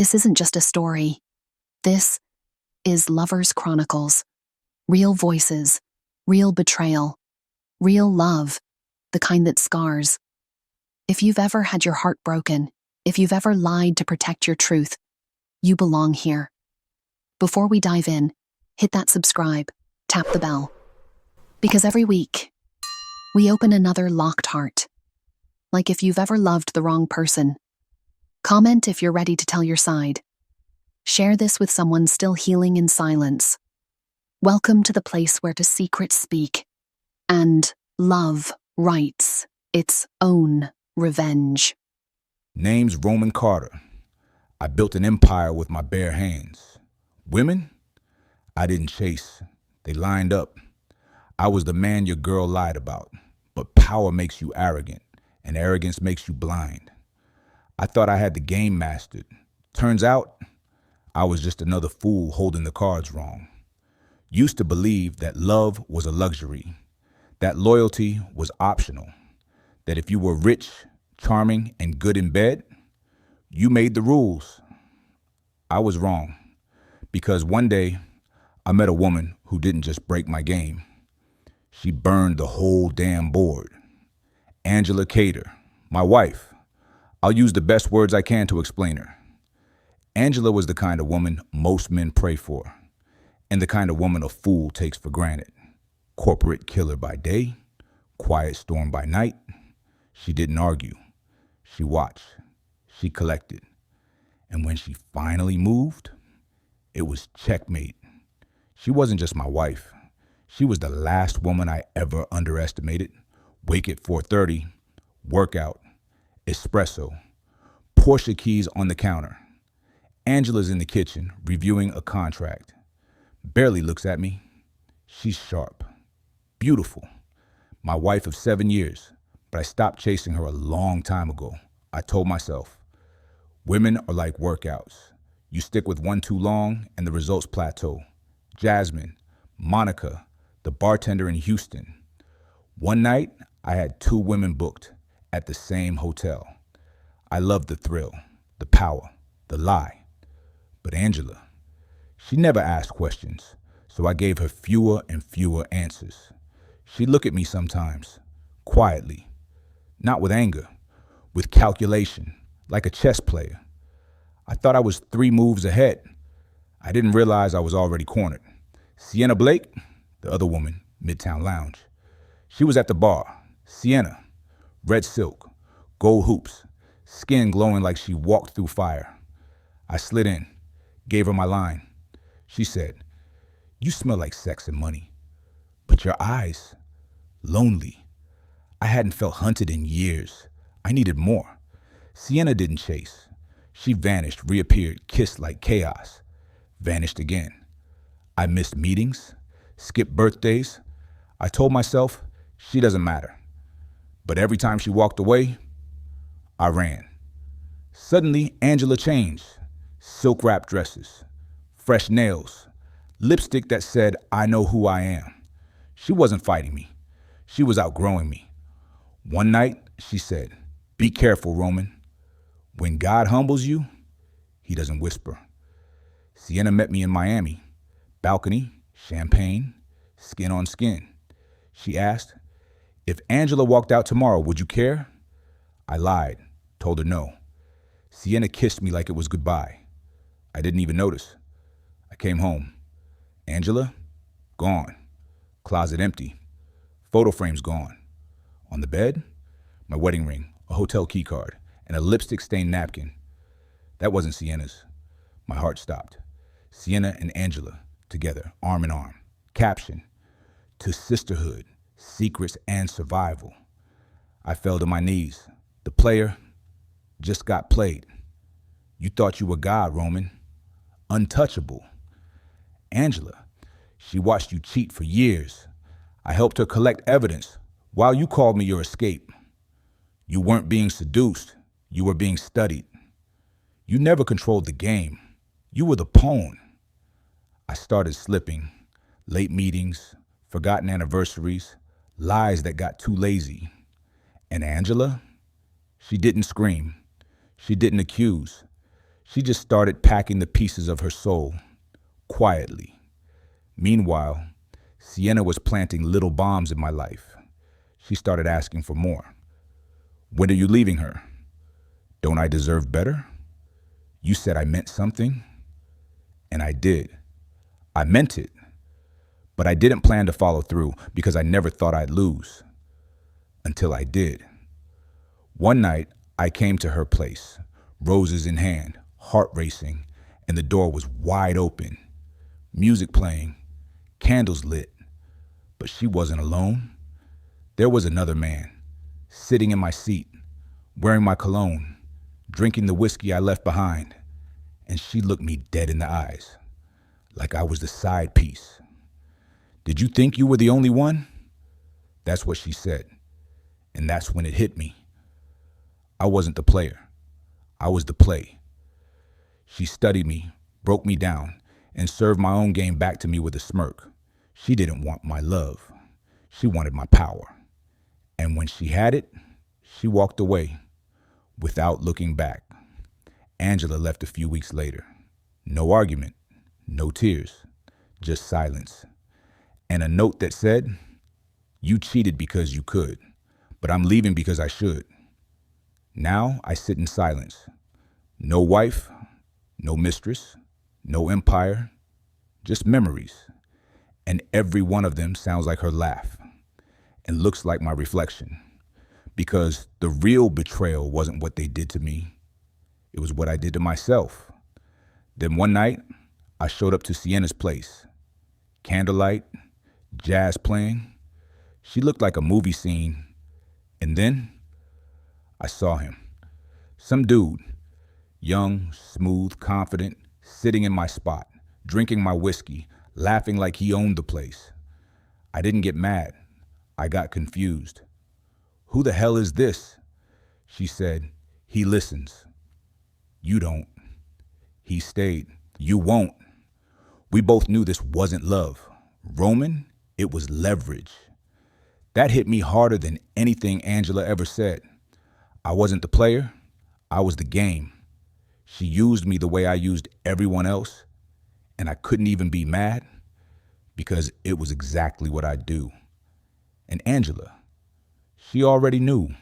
This isn't just a story. This is Lovers' Chronicles. Real voices, real betrayal, real love, the kind that scars. If you've ever had your heart broken, if you've ever lied to protect your truth, you belong here. Before we dive in, hit that subscribe, tap the bell. Because every week, we open another locked heart. Like if you've ever loved the wrong person. Comment if you're ready to tell your side. Share this with someone still healing in silence. Welcome to the place where the secrets speak, and love writes its own revenge. Name's Roman Carter. I built an empire with my bare hands. Women? I didn't chase. They lined up. I was the man your girl lied about. But power makes you arrogant, and arrogance makes you blind. I thought I had the game mastered. Turns out, I was just another fool holding the cards wrong. Used to believe that love was a luxury, that loyalty was optional, that if you were rich, charming, and good in bed, you made the rules. I was wrong, because one day I met a woman who didn't just break my game. She burned the whole damn board. Angela Cater, my wife. I'll use the best words I can to explain her. Angela was the kind of woman most men pray for, and the kind of woman a fool takes for granted. Corporate killer by day, quiet storm by night. She didn't argue. She watched. She collected. And when she finally moved, it was checkmate. She wasn't just my wife. She was the last woman I ever underestimated. Wake at 4:30, workout, espresso, Porsche keys on the counter. Angela's in the kitchen reviewing a contract. Barely looks at me. She's sharp, beautiful. My wife of 7 years, but I stopped chasing her a long time ago. I told myself, women are like workouts. You stick with one too long and the results plateau. Jasmine, Monica, the bartender in Houston. One night, I had 2 women booked at the same hotel. I loved the thrill, the power, the lie. But Angela, she never asked questions, so I gave her fewer and fewer answers. She'd look at me sometimes, quietly, not with anger, with calculation, like a chess player. I thought I was 3 moves ahead. I didn't realize I was already cornered. Sienna Blake, the other woman, Midtown Lounge. She was at the bar. Sienna, red silk, gold hoops, skin glowing like she walked through fire. I slid in, gave her my line. She said, "You smell like sex and money, but your eyes, lonely." I hadn't felt hunted in years. I needed more. Sienna didn't chase. She vanished, reappeared, kissed like chaos, vanished again. I missed meetings, skipped birthdays. I told myself, she doesn't matter. But every time she walked away, I ran. Suddenly, Angela changed. Silk-wrapped dresses, fresh nails, lipstick that said, "I know who I am." She wasn't fighting me. She was outgrowing me. One night, she said, "Be careful, Roman. When God humbles you, he doesn't whisper." Sienna met me in Miami. Balcony, champagne, skin on skin. She asked, "If Angela walked out tomorrow, would you care?" I lied, told her no. Sienna kissed me like it was goodbye. I didn't even notice. I came home. Angela? Gone. Closet empty. Photo frames gone. On the bed? My wedding ring, a hotel key card, and a lipstick-stained napkin. That wasn't Sienna's. My heart stopped. Sienna and Angela, together, arm in arm. Caption, "To sisterhood, secrets and survival." I fell to my knees. The player just got played. You thought you were God, Roman. Untouchable. Angela, she watched you cheat for years. I helped her collect evidence while you called me your escape. You weren't being seduced. You were being studied. You never controlled the game. You were the pawn. I started slipping. Late meetings, forgotten anniversaries, lies that got too lazy. And Angela? She didn't scream. She didn't accuse. She just started packing the pieces of her soul, quietly. Meanwhile, Sienna was planting little bombs in my life. She started asking for more. When are you leaving her? Don't I deserve better? You said I meant something, and I did. I meant it, but I didn't plan to follow through because I never thought I'd lose. Until I did. One night, I came to her place, roses in hand, heart racing, and the door was wide open. Music playing, candles lit, but she wasn't alone. There was another man, sitting in my seat, wearing my cologne, drinking the whiskey I left behind, and she looked me dead in the eyes, like I was the side piece. Did you think you were the only one? That's what she said, and that's when it hit me. I wasn't the player. I was the play. She studied me, broke me down, and served my own game back to me with a smirk. She didn't want my love. She wanted my power. And when she had it, she walked away without looking back. Angela left a few weeks later. No argument, no tears, just silence. And a note that said, "You cheated because you could, but I'm leaving because I should." Now I sit in silence. No wife, no mistress, no empire, just memories. And every one of them sounds like her laugh and looks like my reflection. Because the real betrayal wasn't what they did to me. It was what I did to myself. Then one night, I showed up to Sienna's place. Candlelight, jazz playing. She looked like a movie scene. And then I saw him. Some dude, young, smooth, confident, sitting in my spot, drinking my whiskey, laughing like he owned the place. I didn't get mad. I got confused. "Who the hell is this?" She said. "He listens." "You don't." He stayed. "You won't." We both knew this wasn't love. Roman, it was leverage. That hit me harder than anything Angela ever said. I wasn't the player. I was the game. She used me the way I used everyone else, and I couldn't even be mad because it was exactly what I do. And Angela, she already knew.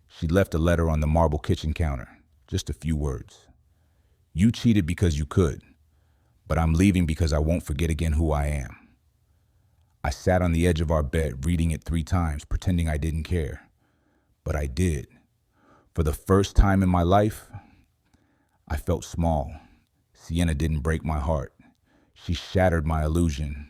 She left a letter on the marble kitchen counter, just a few words. "You cheated because you could, but I'm leaving because I won't forget again who I am." I sat on the edge of our bed, reading it 3 times, pretending I didn't care. But I did. For the first time in my life, I felt small. Sienna didn't break my heart. She shattered my illusion.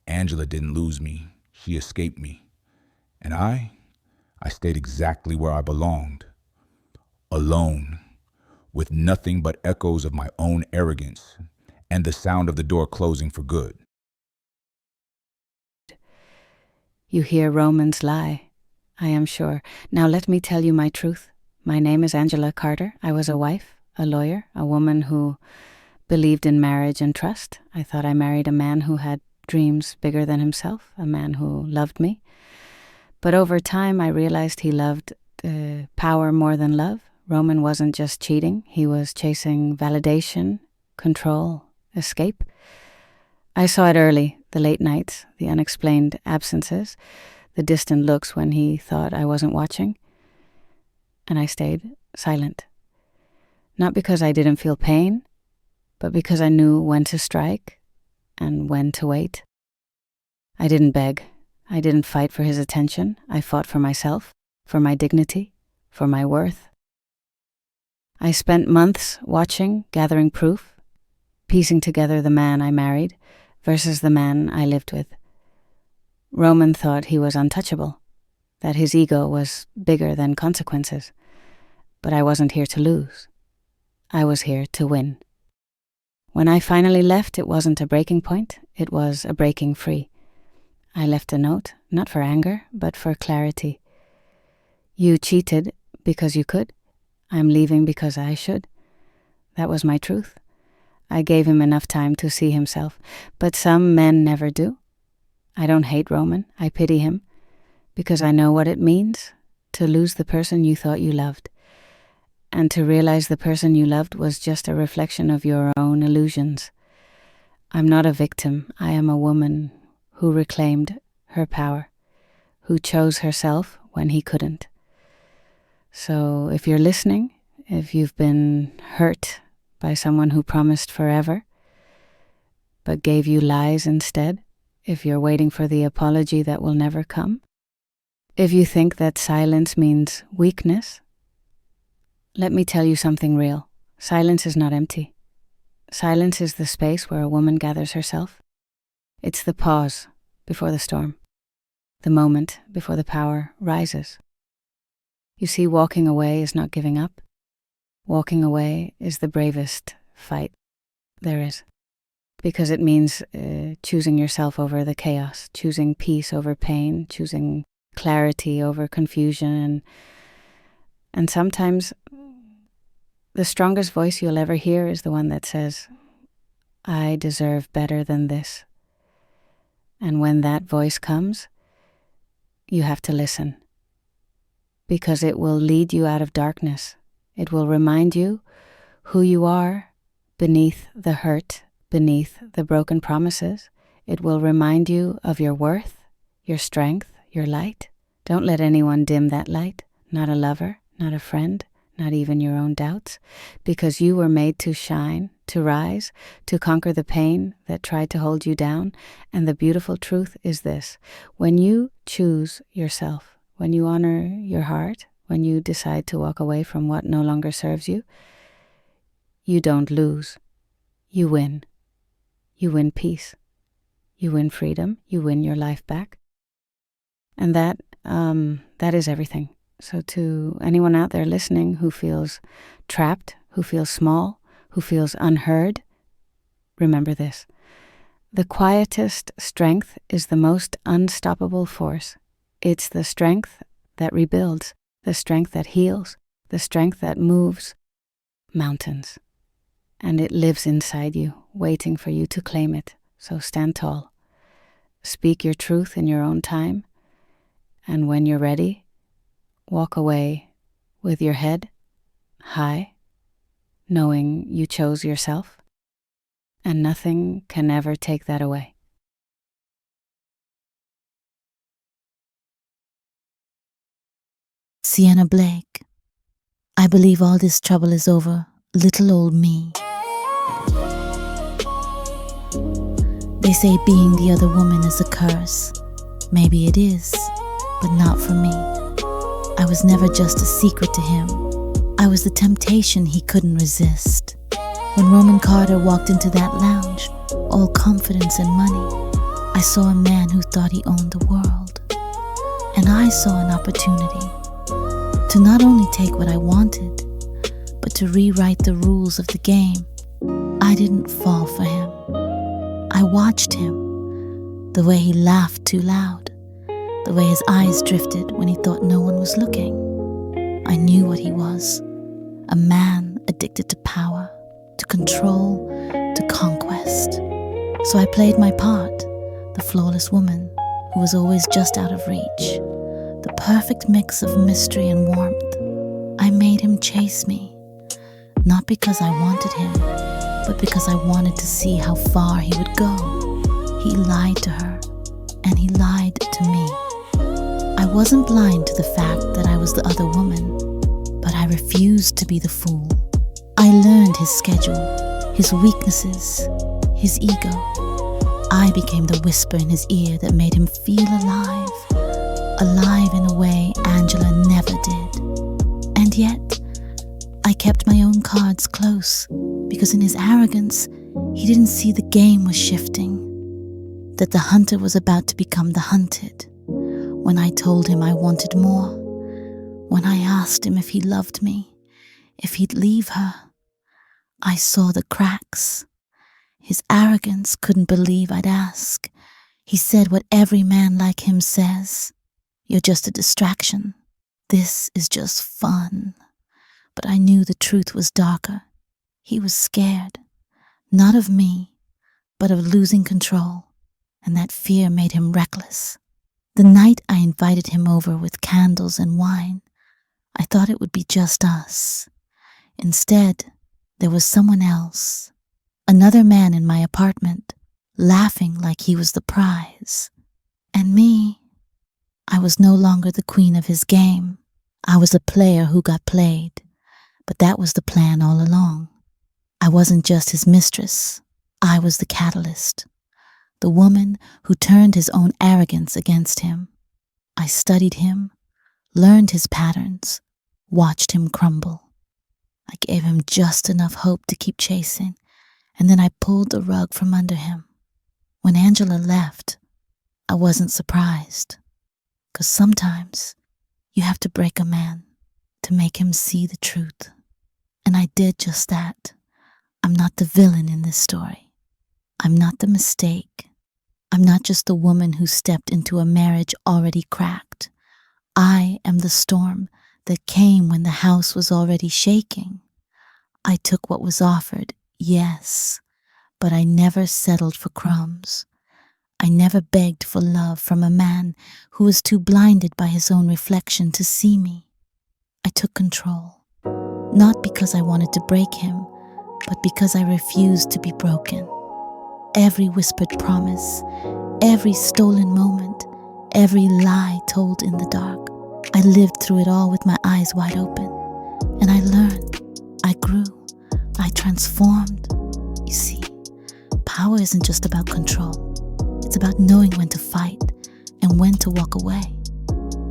Angela didn't lose me. She escaped me. And I stayed exactly where I belonged. Alone, with nothing but echoes of my own arrogance and the sound of the door closing for good. You hear Romans lie, I am sure. Now let me tell you my truth. My name is Angela Carter. I was a wife, a lawyer, a woman who believed in marriage and trust. I thought I married a man who had dreams bigger than himself, a man who loved me. But over time, I realized he loved power more than love. Roman wasn't just cheating. He was chasing validation, control, escape. I saw it early, the late nights, the unexplained absences, the distant looks when he thought I wasn't watching. And I stayed silent. Not because I didn't feel pain, but because I knew when to strike and when to wait. I didn't beg. I didn't fight for his attention. I fought for myself, for my dignity, for my worth. I spent months watching, gathering proof, piecing together the man I married versus the man I lived with. Roman thought he was untouchable, that his ego was bigger than consequences. But I wasn't here to lose. I was here to win. When I finally left, it wasn't a breaking point, it was a breaking free. I left a note, not for anger, but for clarity. You cheated because you could. I'm leaving because I should. That was my truth. I gave him enough time to see himself, but some men never do. I don't hate Roman, I pity him, because I know what it means to lose the person you thought you loved. and to realize the person you loved was just a reflection of your own illusions. I'm not a victim. I am a woman who reclaimed her power, who chose herself when he couldn't. So if you're listening, if you've been hurt by someone who promised forever but gave you lies instead, if you're waiting for the apology that will never come, if you think that silence means weakness, let me tell you something real. Silence is not empty. Silence is the space where a woman gathers herself. It's the pause before the storm, the moment before the power rises. You see, walking away is not giving up. Walking away is the bravest fight there is, because it means choosing yourself over the chaos, choosing peace over pain, choosing clarity over confusion, and sometimes the strongest voice you'll ever hear is the one that says, I deserve better than this. And when that voice comes, you have to listen, because it will lead you out of darkness. It will remind you who you are beneath the hurt, beneath the broken promises. It will remind you of your worth, your strength, your light. Don't let anyone dim that light, not a lover, not a friend, not even your own doubts, because you were made to shine, to rise, to conquer the pain that tried to hold you down. And the beautiful truth is this: when you choose yourself, when you honor your heart, when you decide to walk away from what no longer serves you, you don't lose. You win. You win peace. You win freedom. You win your life back. And that is everything. So to anyone out there listening who feels trapped, who feels small, who feels unheard, remember this: the quietest strength is the most unstoppable force. It's the strength that rebuilds, the strength that heals, the strength that moves mountains. And it lives inside you, waiting for you to claim it. So stand tall. Speak your truth in your own time. And when you're ready, walk away with your head high, knowing you chose yourself, and nothing can ever take that away. Sienna Blake. I believe all this trouble is over, little old me. They say being the other woman is a curse. Maybe it is, but not for me. I was never just a secret to him. I was the temptation he couldn't resist. When Roman Carter walked into that lounge, all confidence and money, I saw a man who thought he owned the world. And I saw an opportunity to not only take what I wanted, but to rewrite the rules of the game. I didn't fall for him. I watched him, the way he laughed too loud, the way his eyes drifted when he thought no one was looking. I knew what he was, a man addicted to power, to control, to conquest. So I played my part, the flawless woman who was always just out of reach, the perfect mix of mystery and warmth. I made him chase me, not because I wanted him, but because I wanted to see how far he would go. He lied to her, and he lied to me. I wasn't blind to the fact that I was the other woman, but I refused to be the fool. I learned his schedule, his weaknesses, his ego. I became the whisper in his ear that made him feel alive, alive in a way Angela never did. And yet, I kept my own cards close, because in his arrogance, he didn't see the game was shifting, that the hunter was about to become the hunted. When I told him I wanted more, when I asked him if he loved me, if he'd leave her, I saw the cracks. His arrogance couldn't believe I'd ask. He said what every man like him says: "You're just a distraction. This is just fun." But I knew the truth was darker. He was scared, not of me, but of losing control, and that fear made him reckless. The night I invited him over with candles and wine, I thought it would be just us. Instead, there was someone else, another man in my apartment, laughing like he was the prize. And me, I was no longer the queen of his game. I was a player who got played, but that was the plan all along. I wasn't just his mistress. I was the catalyst, the woman who turned his own arrogance against him. I studied him, learned his patterns, watched him crumble. I gave him just enough hope to keep chasing, and then I pulled the rug from under him. When Angela left, I wasn't surprised, 'cause sometimes you have to break a man to make him see the truth. And I did just that. I'm not the villain in this story. I'm not the mistake. I'm not just the woman who stepped into a marriage already cracked. I am the storm that came when the house was already shaking. I took what was offered, yes, but I never settled for crumbs. I never begged for love from a man who was too blinded by his own reflection to see me. I took control, not because I wanted to break him, but because I refused to be broken. Every whispered promise, every stolen moment, every lie told in the dark, I lived through it all with my eyes wide open. And I learned, I grew, I transformed. You see, power isn't just about control. It's about knowing when to fight and when to walk away.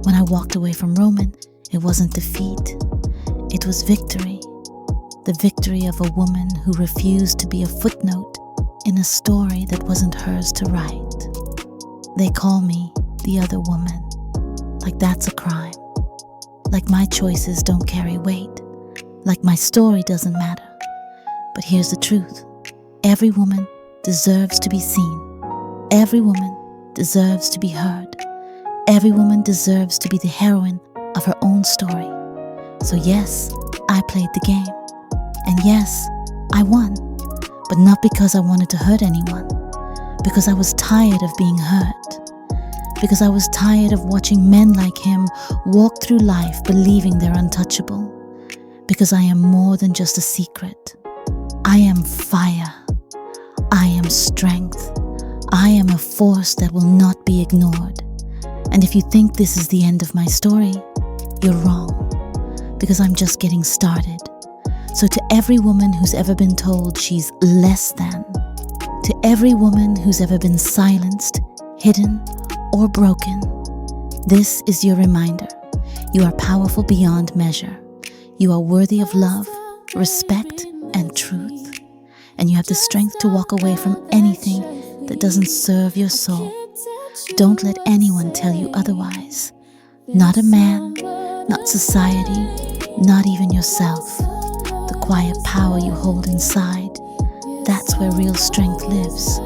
When I walked away from Roman, it wasn't defeat. It was victory. The victory of a woman who refused to be a footnote in a story that wasn't hers to write. They call me the other woman, like that's a crime. Like my choices don't carry weight. Like my story doesn't matter. But here's the truth. Every woman deserves to be seen. Every woman deserves to be heard. Every woman deserves to be the heroine of her own story. So yes, I played the game. And yes, I won. But not because I wanted to hurt anyone. Because I was tired of being hurt. Because I was tired of watching men like him walk through life believing they're untouchable. Because I am more than just a secret. I am fire. I am strength. I am a force that will not be ignored. And if you think this is the end of my story, you're wrong. Because I'm just getting started. So to every woman who's ever been told she's less than, to every woman who's ever been silenced, hidden, or broken, this is your reminder. You are powerful beyond measure. You are worthy of love, respect, and truth. And you have the strength to walk away from anything that doesn't serve your soul. Don't let anyone tell you otherwise. Not a man, not society, not even yourself. The quiet power you hold inside, that's where real strength lives.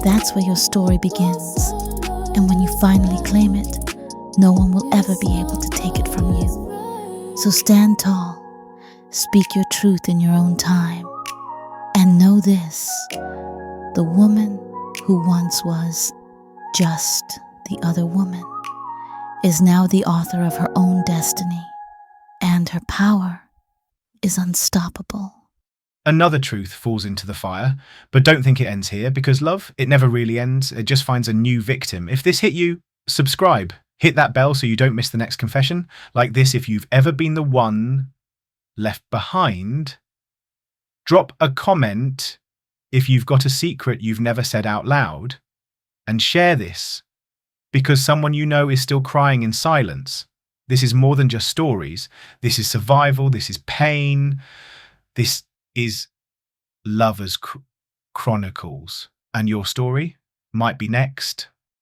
That's where your story begins. And when you finally claim it, no one will ever be able to take it from you. So stand tall, speak your truth in your own time, and know this: the woman who once was just the other woman is now the author of her own destiny, and her power is unstoppable. Another truth falls into the fire, but don't think it ends here, because love, it never really ends. It just finds a new victim. If this hit you, subscribe. Hit that bell so you don't miss the next confession. Like this, if you've ever been the one left behind. Drop a comment if you've got a secret you've never said out loud. And share this, because someone you know is still crying in silence. This is more than just stories. This is survival. This is pain. This is Lovers Chronicles. And your story might be next.